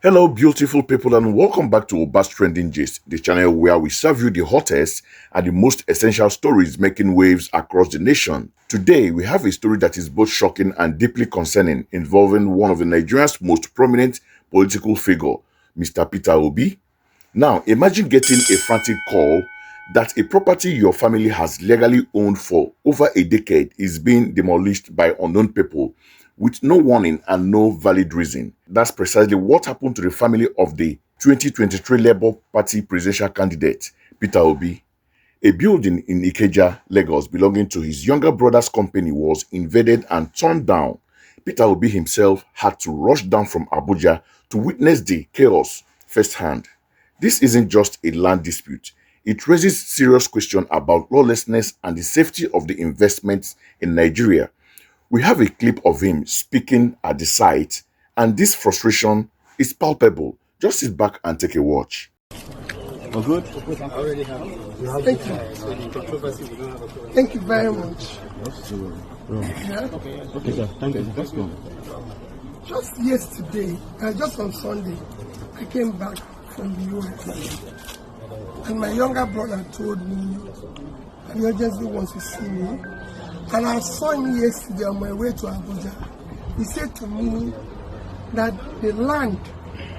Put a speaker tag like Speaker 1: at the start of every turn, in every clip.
Speaker 1: Hello, beautiful people, and welcome back to Oba's Trending Gist, the channel where we serve you the hottest and the most essential stories making waves across the nation. Today, we have a story that is both shocking and deeply concerning, involving one of the Nigeria's most prominent political figure, Mr. Peter Obi. Now, imagine getting a frantic call that a property your family has legally owned for over a decade is being demolished by unknown people with no warning and no valid reason. That's precisely what happened to the family of the 2023 Labour Party presidential candidate, Peter Obi. A building in Ikeja, Lagos, belonging to his younger brother's company was invaded and torn down. Peter Obi himself had to rush down from Abuja to witness the chaos firsthand. This isn't just a land dispute. It raises serious questions about lawlessness and the safety of the investments in Nigeria. We have a clip of him speaking at the site, and this frustration is palpable. Just sit back and take a watch.
Speaker 2: Oh, good.
Speaker 3: Thank you. Thank you very much. Yeah.
Speaker 2: Okay, sir. Thank you. Let's go.
Speaker 3: Just yesterday, just on Sunday, I came back from the US, and my younger brother told me he urgently wants to see me. And I saw him yesterday on my way to Abuja. He said to me that the land,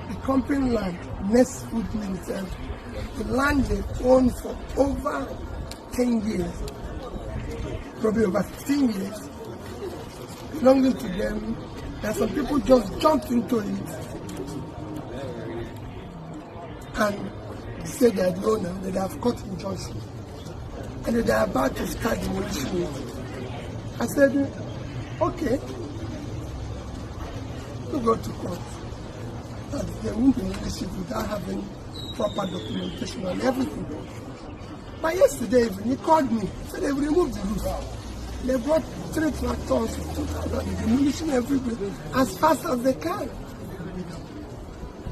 Speaker 3: the company land, Nest Food Limited, the land they own for over 10 years, probably over 15 years, belonging to them, that some people just jumped into it and said they are the owner, that they have cut injunction, and that they are about to start demolition it. I said, okay, we go to court. That they won't demolish it without having proper documentation and everything. But yesterday evening, he called me, said they've removed the roof. They brought 3 tractors, 2,000, demolition everywhere as fast as they can.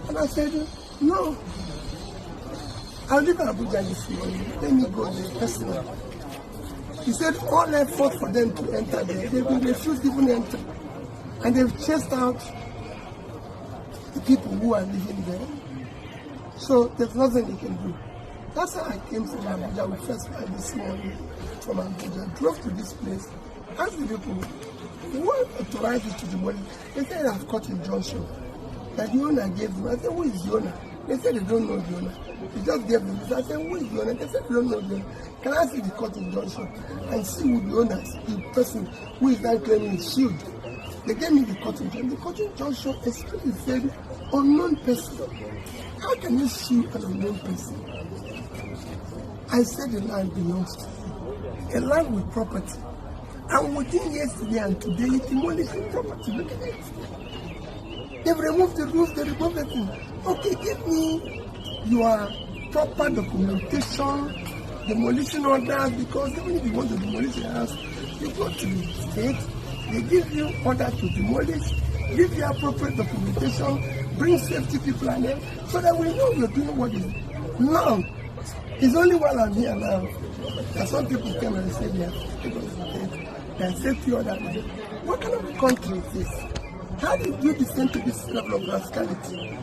Speaker 3: And I said, no, I'll leave Abuja this morning. Let me go there personally. He said all effort for them to enter there, they've been refused even enter. And they've chased out the people who are living there. So there's nothing they can do. That's how I came from Abuja. We first flight this morning from Abuja, drove to this place, asked the people, who authorized you to demolish? They said they have cut injunction. That the owner gave them. I said, who is the owner? They said they don't know the owner. They just gave them. I said, who is the owner? They said they don't know the owner. Can I see the cut injunction and see who the owner is, the person who is now claiming is sued? They gave me the cut injunction. The cut injunction explicitly said unknown person. How can you sue an unknown person? I said the land belongs to you. A land with property. And within yesterday and today, it demolished the property. Look at it. They've removed the roof, they removed everything. Okay, give me your proper documentation, demolition orders, because even if you want to demolish a house, you go to the state, they give you order to demolish, give you appropriate documentation, bring safety people and them, so that we know you're doing what is. Now, it's only while I'm here now that some people came and said they have safety orders. What kind of country is this? How do you descend to this level of rascality?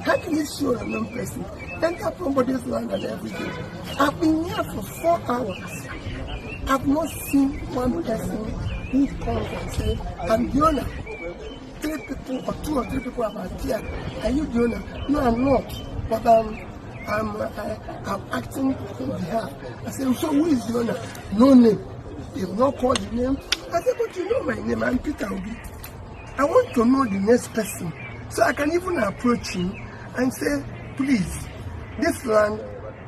Speaker 3: How can you show a known person? Enter somebody's land and everything. I've been here for 4 hours. I've not seen one person who comes and says, I'm the owner. 3 people or 2 or 3 people have appeared. Are you the owner? No, I'm not. But I'm acting on behalf. I said, so who is the owner? No name. They've not called the name. I said, but you know my name. I'm Peter Obi. I want to know the next person, so I can even approach him and say, please, this land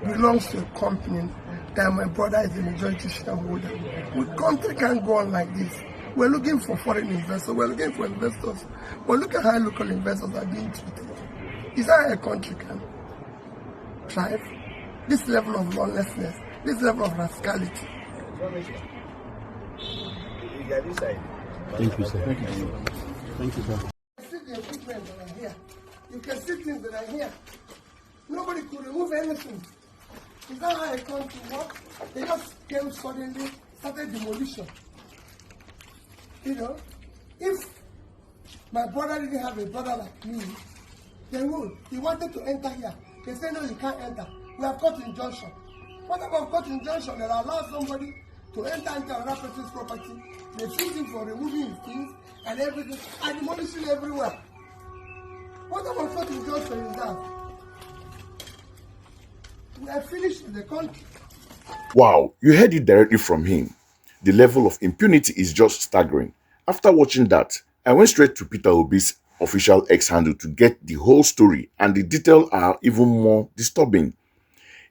Speaker 3: belongs to a company that my brother is a majority shareholder. The country can't go on like this. We're looking for foreign investors. We're looking for investors. But look at how local investors are being treated. Is that how a country can thrive? This level of lawlessness, this level of rascality.
Speaker 2: Thank you, sir. Thank you. Thank you, sir.
Speaker 3: You can see the equipment that are here. You can see things that are here. Nobody could remove anything. Is that how a country works? They just came suddenly, started demolition. You know, if my brother didn't have a brother like me, They will. He wanted to enter here. They say no, you can't enter. We have court injunction. What about court injunction that allows somebody to enter into another person's property? They sue him for removing his things and everything and demolishing everywhere. What about court injunction is that? We are finished with the country.
Speaker 1: Wow, you heard it directly from him. The level of impunity is just staggering. After watching that, I went straight to Peter Obi's official X handle to get the whole story, and the details are even more disturbing.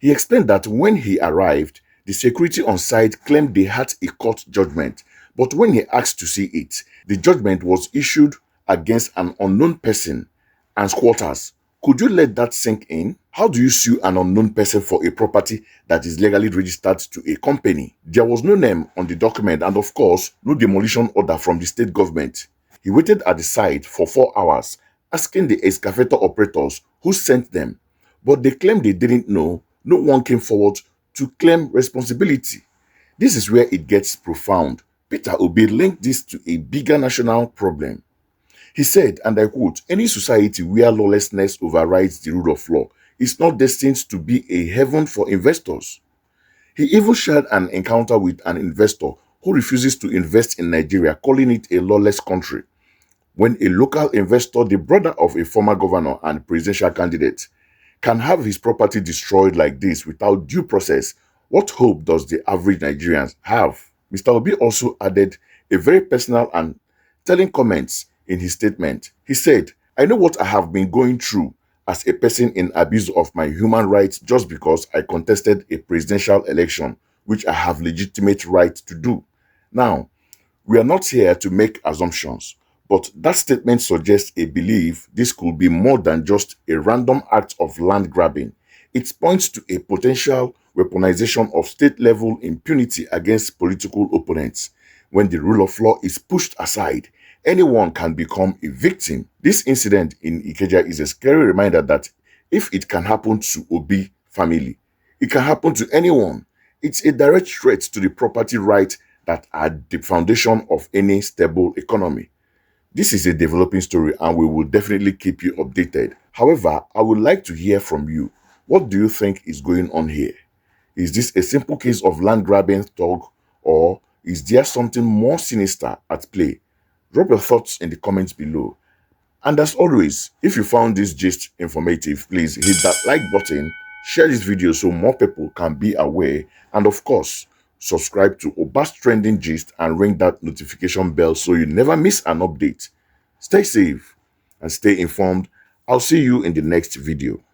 Speaker 1: He explained that when he arrived, the security on site claimed they had a court judgment, but when he asked to see it, the judgment was issued against an unknown person and squatters. Could you let that sink in? How do you sue an unknown person for a property that is legally registered to a company? There was no name on the document and of course, no demolition order from the state government. He waited at the site for 4 hours, asking the excavator operators who sent them, but they claimed they didn't know. No one came forward to claim responsibility. This is where it gets profound. Peter Obi linked this to a bigger national problem. He said, and I quote, "Any society where lawlessness overrides the rule of law is not destined to be a heaven for investors." He even shared an encounter with an investor who refuses to invest in Nigeria, calling it a lawless country. When a local investor, the brother of a former governor and presidential candidate, can have his property destroyed like this without due process, what hope does the average Nigerian have? Mr. Obi also added a very personal and telling comments in his statement. He said, "I know what I have been going through as a person in abuse of my human rights just because I contested a presidential election, which I have legitimate right to do. Now, we are not here to make assumptions, but that statement suggests a belief this could be more than just a random act of land grabbing. It points to a potential weaponization of state-level impunity against political opponents. When the rule of law is pushed aside, anyone can become a victim." This incident in Ikeja is a scary reminder that if it can happen to Obi family, it can happen to anyone. It's a direct threat to the property rights that are the foundation of any stable economy. This is a developing story and we will definitely keep you updated. However, I would like to hear from you. What do you think is going on here? Is this a simple case of land grabbing talk, or is there something more sinister at play? Drop your thoughts in the comments below. And as always, if you found this gist informative, please hit that like button, share this video so more people can be aware, and of course, subscribe to Obas Trending Gist and ring that notification bell so you never miss an update. Stay safe and stay informed. I'll see you in the next video.